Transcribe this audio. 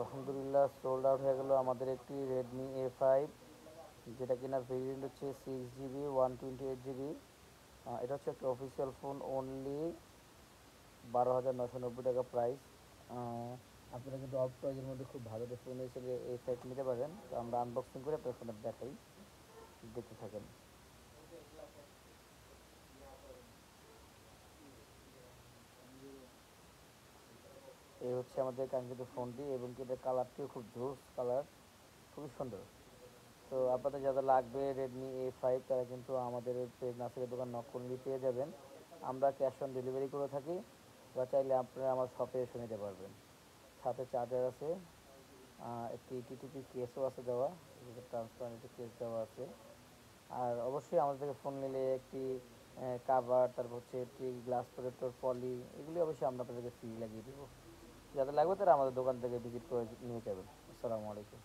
আলহামদুলিল্লাহ sold out হয়ে গেল আমাদের একটি Redmi A5, যেটা কিনা ভেরিয়েন্ট হচ্ছে 6 GB 128 GB। এটা হচ্ছে একটা অফিসিয়াল ফোন, অনলি 12,990 টাকা প্রাইস। আপনারা কিন্তু অফ প্রাইজের মধ্যে খুব ভালো একটা ফোন হিসেবে A5 নিতে পারেন। তো আমরা আনবক্সিং করে আপনার ফোনে দেখাই, দেখতে থাকেন। এই হচ্ছে আমাদের কাঙ্ক্ষিত ফোনটি, এবং কি এটার কালারটিও খুব জোস কালার, খুবই সুন্দর। তো আপনাদের যাদের লাগবে Redmi A5, তারা কিন্তু আমাদের পেজ নাসিরের দোকান নক করলেই পেয়ে যাবেন। আমরা ক্যাশ অন ডেলিভারি করে থাকি, বা চাইলে আপনারা আমার শপে এসে নিতে পারবেন। সাথে চার্জার আছে, একটি টিটিপি কেসও আছে দেওয়া, ট্রান্সপারেন্ট একটি কেস দেওয়া আছে। আর অবশ্যই আমাদের থেকে ফোন নিলে একটি কাভার, তারপর হচ্ছে একটি গ্লাস প্রোটেক্টর, পলি, এগুলি অবশ্যই আমরা আপনাদেরকে ফ্রি লাগিয়ে দেবো। যাদের লাগবে তারা আমাদের দোকান থেকে ভিজিট করে নিয়ে যাবেন। আসসালামু আলাইকুম।